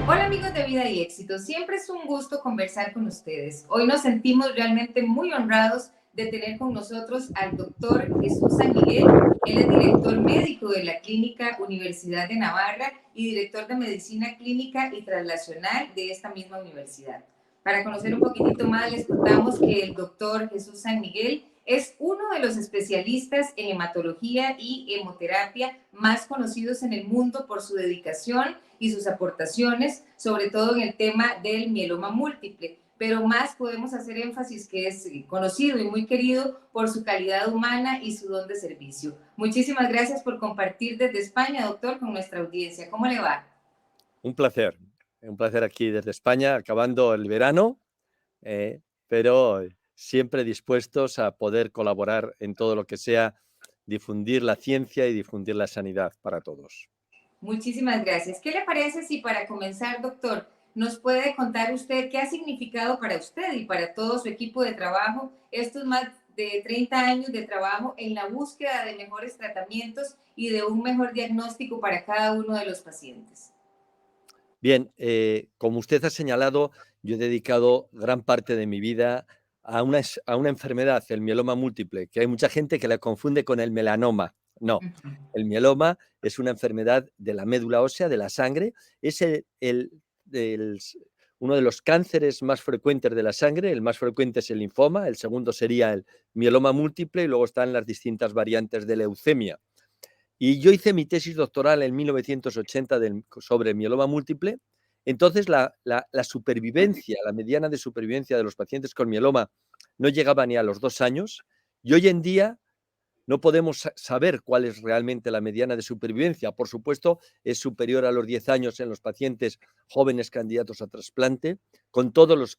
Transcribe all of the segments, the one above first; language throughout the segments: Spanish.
Hola amigos de Vida y Éxito, siempre es un gusto conversar con ustedes. Hoy nos sentimos realmente muy honrados de tener con nosotros al doctor Jesús San Miguel. Él es director médico de la Clínica Universidad de Navarra y director de Medicina Clínica y Translacional de esta misma universidad. Para conocer un poquitito más, les contamos que el doctor Jesús San Miguel es uno de los especialistas en hematología y hemoterapia más conocidos en el mundo por su dedicación y sus aportaciones, sobre todo en el tema del mieloma múltiple. Pero más podemos hacer énfasis que es conocido y muy querido por su calidad humana y su don de servicio. Muchísimas gracias por compartir desde España, doctor, con nuestra audiencia. ¿Cómo le va? Un placer aquí desde España, acabando el verano, pero siempre dispuestos a poder colaborar en todo lo que sea difundir la ciencia y difundir la sanidad para todos. Muchísimas gracias. ¿Qué le parece si para comenzar, doctor, nos puede contar usted qué ha significado para usted y para todo su equipo de trabajo estos más de 30 años de trabajo en la búsqueda de mejores tratamientos y de un mejor diagnóstico para cada uno de los pacientes? Bien, como usted ha señalado, yo he dedicado gran parte de mi vida a una enfermedad, el mieloma múltiple, que hay mucha gente que la confunde con el melanoma. No, el mieloma es una enfermedad de la médula ósea, de la sangre, es el- uno de los cánceres más frecuentes de la sangre. El más frecuente es el linfoma, el segundo sería el mieloma múltiple y luego están las distintas variantes de leucemia. Y yo hice mi tesis doctoral en 1980 sobre el mieloma múltiple. Entonces, la supervivencia, la mediana de supervivencia de los pacientes con mieloma no llegaba ni a los 2 años. Y hoy en día no podemos saber cuál es realmente la mediana de supervivencia. Por supuesto, es superior a los 10 años en los pacientes jóvenes candidatos a trasplante, con todos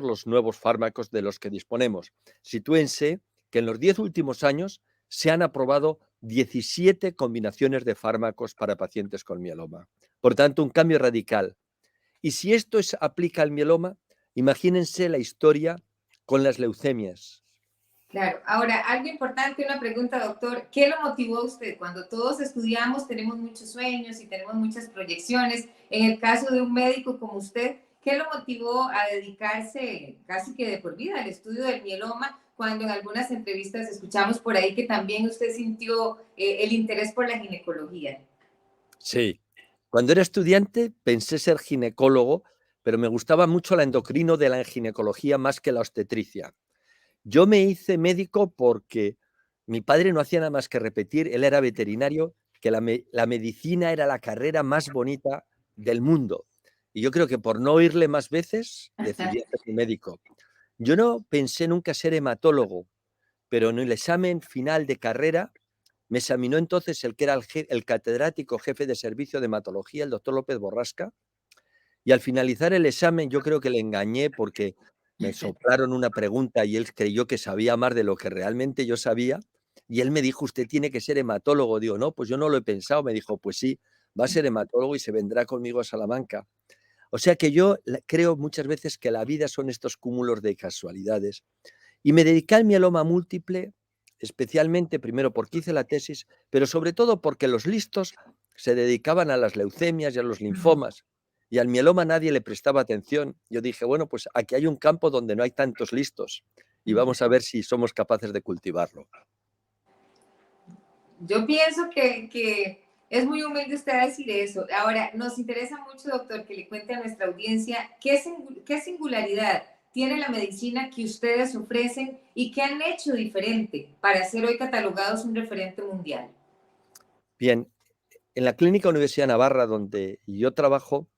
los nuevos fármacos de los que disponemos. Sitúense que en los 10 últimos años se han aprobado 17 combinaciones de fármacos para pacientes con mieloma. Por tanto, un cambio radical. Y si esto aplica al mieloma, imagínense la historia con las leucemias. Claro. Ahora, algo importante, una pregunta, doctor. ¿Qué lo motivó a usted? Cuando todos estudiamos, tenemos muchos sueños y tenemos muchas proyecciones. En el caso de un médico como usted, ¿qué lo motivó a dedicarse casi que de por vida al estudio del mieloma? Cuando en algunas entrevistas escuchamos por ahí que también usted sintió el interés por la ginecología. Sí. Cuando era estudiante pensé ser ginecólogo, pero me gustaba mucho la endocrino de la ginecología más que la obstetricia. Yo me hice médico porque mi padre no hacía nada más que repetir, él era veterinario, que la medicina era la carrera más bonita del mundo. Y yo creo que por no oírle más veces, decidí hacerme médico. Yo no pensé nunca ser hematólogo, pero en el examen final de carrera me examinó entonces el que era el catedrático jefe de servicio de hematología, el doctor López Borrasca, y al finalizar el examen yo creo que le engañé porque me soplaron una pregunta y él creyó que sabía más de lo que realmente yo sabía, y él me dijo: "Usted tiene que ser hematólogo". Digo: "No, pues yo no lo he pensado". Me dijo: "Pues sí, va a ser hematólogo y se vendrá conmigo a Salamanca". O sea que yo creo muchas veces que la vida son estos cúmulos de casualidades. Y me dediqué al mieloma múltiple, especialmente primero porque hice la tesis, pero sobre todo porque los listos se dedicaban a las leucemias y a los linfomas, y al mieloma nadie le prestaba atención. Yo dije, bueno, pues aquí hay un campo donde no hay tantos listos y vamos a ver si somos capaces de cultivarlo. Yo pienso que es muy humilde usted decir eso. Ahora, nos interesa mucho, doctor, que le cuente a nuestra audiencia qué singularidad tiene la medicina que ustedes ofrecen y qué han hecho diferente para ser hoy catalogados un referente mundial. Bien, en la Clínica Universidad de Navarra, donde yo trabajo,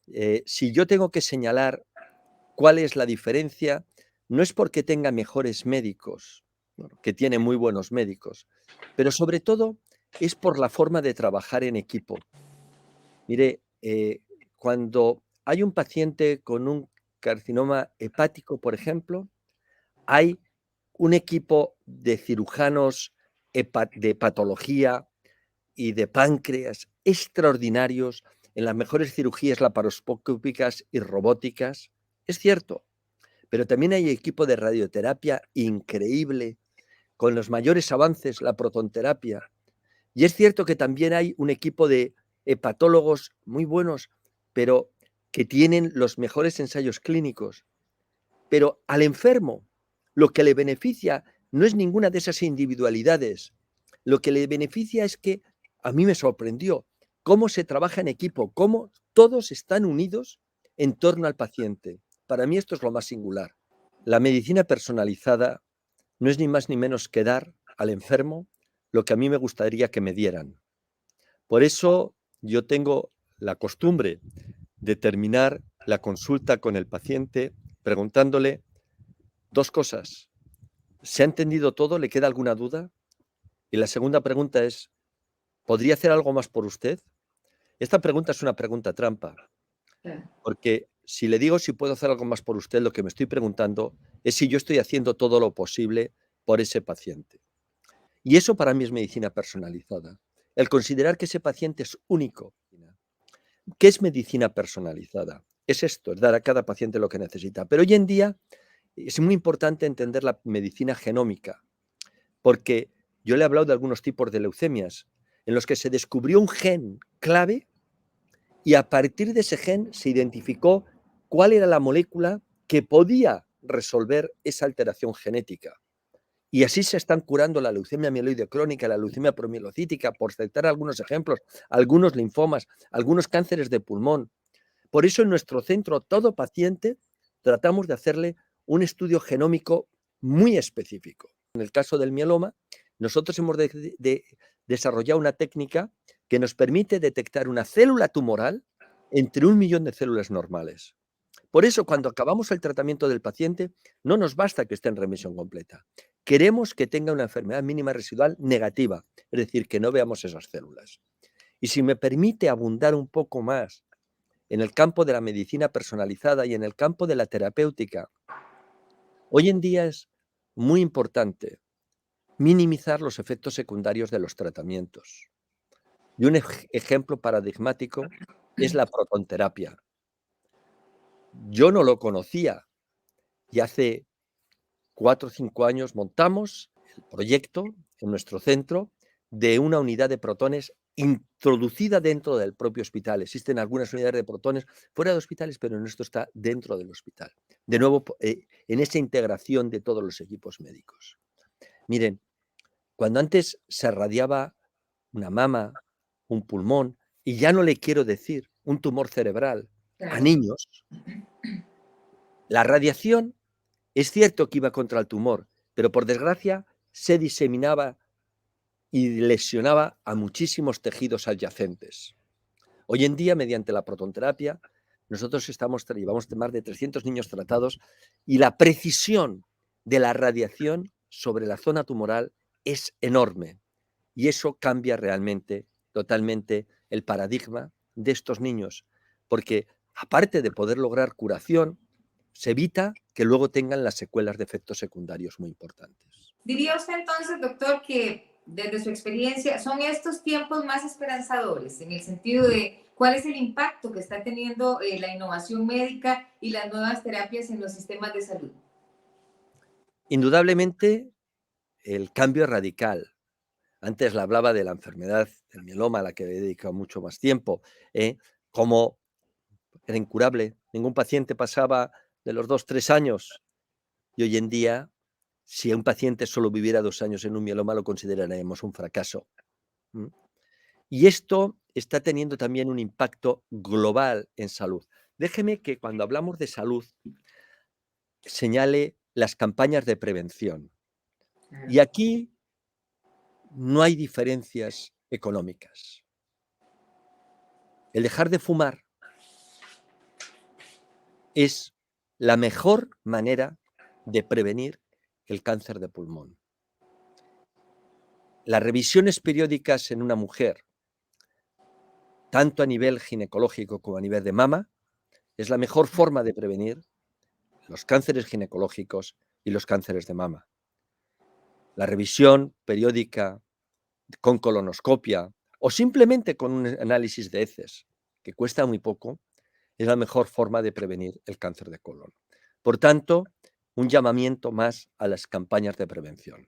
si yo tengo que señalar cuál es la diferencia, no es porque tenga mejores médicos, bueno, que tiene muy buenos médicos, pero sobre todo es por la forma de trabajar en equipo. Mire, cuando hay un paciente con un carcinoma hepático, por ejemplo, hay un equipo de cirujanos de hepatología y de páncreas extraordinarios en las mejores cirugías laparoscópicas y robóticas. Es cierto, pero también hay equipo de radioterapia increíble, con los mayores avances, la protonterapia. Y es cierto que también hay un equipo de hepatólogos muy buenos, pero que tienen los mejores ensayos clínicos. Pero al enfermo lo que le beneficia no es ninguna de esas individualidades. Lo que le beneficia es que a mí me sorprendió cómo se trabaja en equipo, cómo todos están unidos en torno al paciente. Para mí esto es lo más singular. La medicina personalizada no es ni más ni menos que dar al enfermo lo que a mí me gustaría que me dieran. Por eso yo tengo la costumbre de terminar la consulta con el paciente preguntándole dos cosas. ¿Se ha entendido todo? ¿Le queda alguna duda? Y la segunda pregunta es, ¿podría hacer algo más por usted? Esta pregunta es una pregunta trampa, porque si le digo si puedo hacer algo más por usted, lo que me estoy preguntando es si yo estoy haciendo todo lo posible por ese paciente. Y eso para mí es medicina personalizada. El considerar que ese paciente es único. ¿Qué es medicina personalizada? Es esto, es dar a cada paciente lo que necesita. Pero hoy en día es muy importante entender la medicina genómica, porque yo le he hablado de algunos tipos de leucemias en los que se descubrió un gen clave y a partir de ese gen se identificó cuál era la molécula que podía resolver esa alteración genética. Y así se están curando la leucemia mieloide crónica, la leucemia promielocítica, por citar algunos ejemplos, algunos linfomas, algunos cánceres de pulmón. Por eso en nuestro centro, todo paciente, tratamos de hacerle un estudio genómico muy específico. En el caso del mieloma, nosotros hemos desarrollado una técnica que nos permite detectar una célula tumoral entre 1 millón de células normales. Por eso, cuando acabamos el tratamiento del paciente, no nos basta que esté en remisión completa. Queremos que tenga una enfermedad mínima residual negativa, es decir, que no veamos esas células. Y si me permite abundar un poco más en el campo de la medicina personalizada y en el campo de la terapéutica, hoy en día es muy importante minimizar los efectos secundarios de los tratamientos. Y un ejemplo paradigmático es la protonterapia. Yo no lo conocía y hace 4 o 5 años montamos el proyecto en nuestro centro de una unidad de protones introducida dentro del propio hospital. Existen algunas unidades de protones fuera de hospitales, pero en esto está dentro del hospital. De nuevo, en esa integración de todos los equipos médicos. Miren, cuando antes se radiaba una mama, un pulmón, y ya no le quiero decir un tumor cerebral a niños, la radiación es cierto que iba contra el tumor, pero por desgracia se diseminaba y lesionaba a muchísimos tejidos adyacentes. Hoy en día, mediante la protonterapia, nosotros llevamos más de 300 niños tratados y la precisión de la radiación sobre la zona tumoral es enorme. Y eso cambia realmente, totalmente, el paradigma de estos niños, porque aparte de poder lograr curación, se evita que luego tengan las secuelas de efectos secundarios muy importantes. ¿Diría usted entonces, doctor, que desde su experiencia son estos tiempos más esperanzadores en el sentido de cuál es el impacto que está teniendo la innovación médica y las nuevas terapias en los sistemas de salud? Indudablemente, el cambio es radical. Antes le hablaba de la enfermedad del mieloma, a la que he dedicado mucho más tiempo, como era incurable. Ningún paciente pasaba de los 2 o 3 años. Y hoy en día, si un paciente solo viviera 2 años en un mieloma, lo consideraríamos un fracaso. Y esto está teniendo también un impacto global en salud. Déjeme que cuando hablamos de salud señale las campañas de prevención. Y aquí no hay diferencias económicas. El dejar de fumar es la mejor manera de prevenir el cáncer de pulmón. Las revisiones periódicas en una mujer, tanto a nivel ginecológico como a nivel de mama, es la mejor forma de prevenir los cánceres ginecológicos y los cánceres de mama. La revisión periódica con colonoscopia o simplemente con un análisis de heces, que cuesta muy poco, es la mejor forma de prevenir el cáncer de colon. Por tanto, un llamamiento más a las campañas de prevención.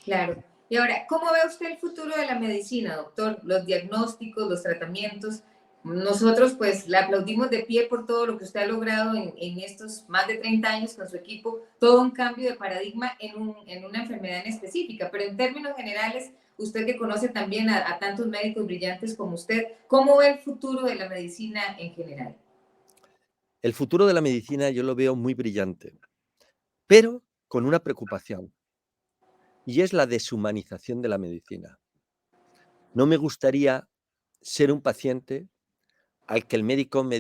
Claro. Y ahora, ¿cómo ve usted el futuro de la medicina, doctor? Los diagnósticos, los tratamientos. Nosotros pues le aplaudimos de pie por todo lo que usted ha logrado en estos más de 30 años con su equipo, todo un cambio de paradigma en una enfermedad en específica, pero en términos generales, usted que conoce también a tantos médicos brillantes como usted, ¿cómo ve el futuro de la medicina en general? El futuro de la medicina yo lo veo muy brillante, pero con una preocupación, y es la deshumanización de la medicina. No me gustaría ser un paciente al que el médico me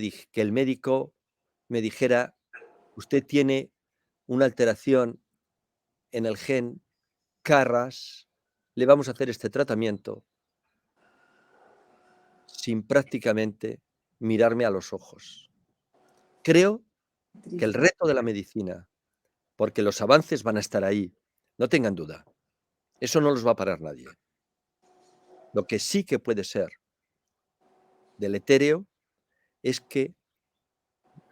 dijera: "Usted tiene una alteración en el gen Carras, le vamos a hacer este tratamiento", sin prácticamente mirarme a los ojos. Creo que el Triste. reto de la medicina, porque los avances van a estar ahí, no tengan duda, eso no los va a parar nadie. Lo que sí que puede ser deletérea es que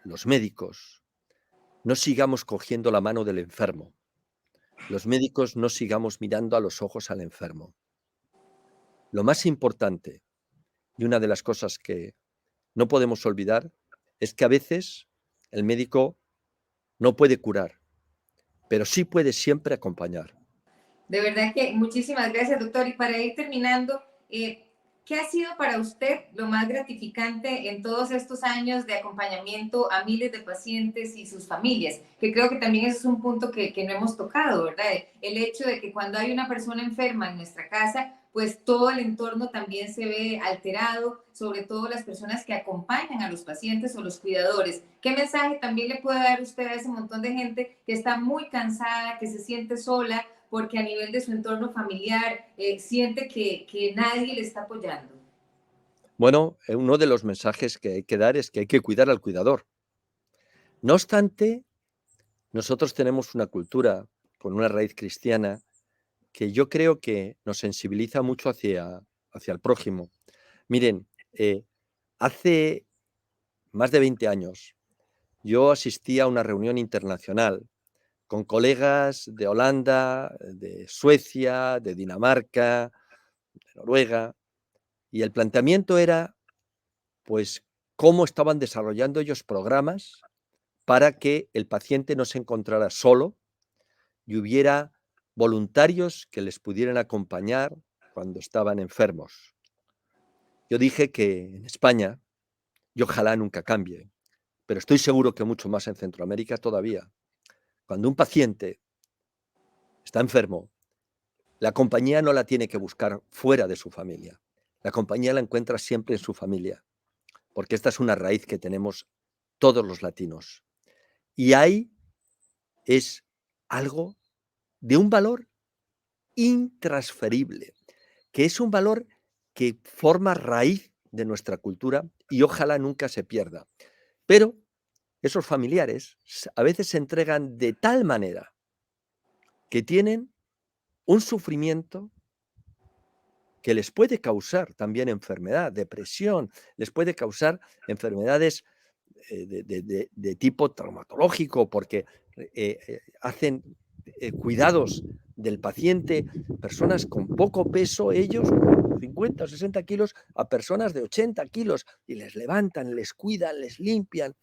los médicos no sigamos cogiendo la mano del enfermo, los médicos no sigamos mirando a los ojos al enfermo. Lo más importante, y una de las cosas que no podemos olvidar, es que a veces el médico no puede curar, pero sí puede siempre acompañar. De verdad que muchísimas gracias, doctor. Y para ir terminando, ¿qué ha sido para usted lo más gratificante en todos estos años de acompañamiento a miles de pacientes y sus familias? Que creo que también ese es un punto que no hemos tocado, ¿verdad? El hecho de que cuando hay una persona enferma en nuestra casa, pues todo el entorno también se ve alterado, sobre todo las personas que acompañan a los pacientes o los cuidadores. ¿Qué mensaje también le puede dar usted a ese montón de gente que está muy cansada, que se siente sola, porque a nivel de su entorno familiar siente que nadie le está apoyando? Bueno, uno de los mensajes que hay que dar es que hay que cuidar al cuidador. No obstante, nosotros tenemos una cultura con una raíz cristiana que yo creo que nos sensibiliza mucho hacia el prójimo. Miren, hace más de 20 años yo asistí a una reunión internacional con colegas de Holanda, de Suecia, de Dinamarca, de Noruega, y el planteamiento era, pues, cómo estaban desarrollando ellos programas para que el paciente no se encontrara solo y hubiera voluntarios que les pudieran acompañar cuando estaban enfermos. Yo dije que en España, y ojalá nunca cambie, pero estoy seguro que mucho más en Centroamérica todavía, cuando un paciente está enfermo, la compañía no la tiene que buscar fuera de su familia. La compañía la encuentra siempre en su familia, porque esta es una raíz que tenemos todos los latinos. Y ahí es algo de un valor intransferible, que es un valor que forma raíz de nuestra cultura y ojalá nunca se pierda. Pero esos familiares a veces se entregan de tal manera que tienen un sufrimiento que les puede causar también enfermedad, depresión, les puede causar enfermedades de tipo traumatológico, porque hacen cuidados del paciente, personas con poco peso, ellos 50 o 60 kilos, a personas de 80 kilos, y les levantan, les cuidan, les limpian.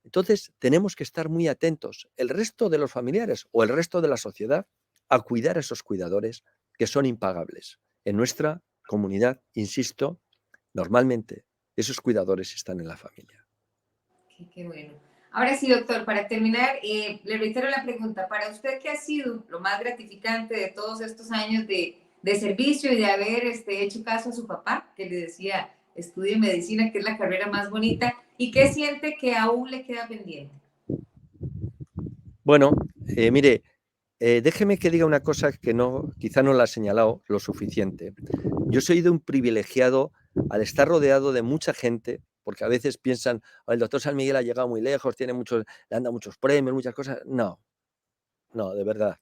Entonces, tenemos que estar muy atentos, el resto de los familiares o el resto de la sociedad, a cuidar a esos cuidadores que son impagables. En nuestra comunidad, insisto, normalmente esos cuidadores están en la familia. Qué bueno. Ahora sí, doctor, para terminar, le reitero la pregunta. Para usted, ¿qué ha sido lo más gratificante de todos estos años de servicio y de haber hecho caso a su papá, que le decía, estudie medicina, que es la carrera más bonita? ¿Y qué siente que aún le queda pendiente? Bueno, mire, déjeme que diga una cosa que no, quizá no la ha señalado lo suficiente. Yo soy de un privilegiado al estar rodeado de mucha gente, porque a veces piensan: "Oh, el doctor San Miguel ha llegado muy lejos, tiene muchos, le han dado muchos premios, muchas cosas". No, no, de verdad.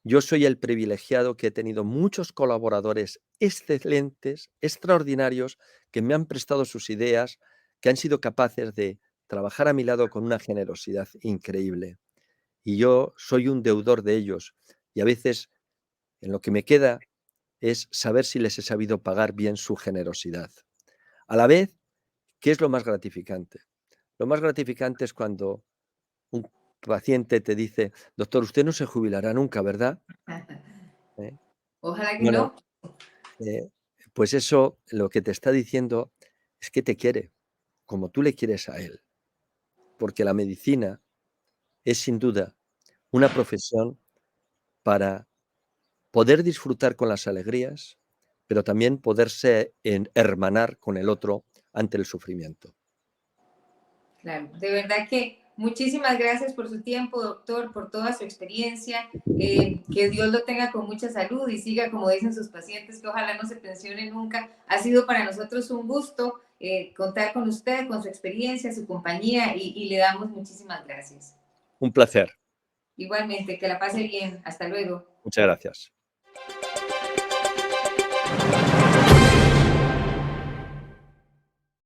Yo soy el privilegiado que he tenido muchos colaboradores excelentes, extraordinarios, que me han prestado sus ideas, que han sido capaces de trabajar a mi lado con una generosidad increíble. Y yo soy un deudor de ellos. Y a veces En lo que me queda es saber si les he sabido pagar bien su generosidad. A la vez, ¿qué es lo más gratificante? Lo más gratificante es cuando un paciente te dice: doctor, usted no se jubilará nunca, ¿verdad? ¿Eh? Ojalá que Bueno, no. eh, pues eso lo que te está diciendo es que te quiere, como tú le quieres a él, porque la medicina es sin duda una profesión para poder disfrutar con las alegrías, pero también poderse hermanar con el otro ante el sufrimiento. Claro, de verdad que muchísimas gracias por su tiempo, doctor, por toda su experiencia. Que Dios lo tenga con mucha salud y siga, como dicen sus pacientes, que ojalá no se pensione nunca. Ha sido para nosotros un gusto contar con usted, con su experiencia, su compañía y le damos muchísimas gracias. Un placer. Igualmente, que la pase bien. Hasta luego. Muchas gracias.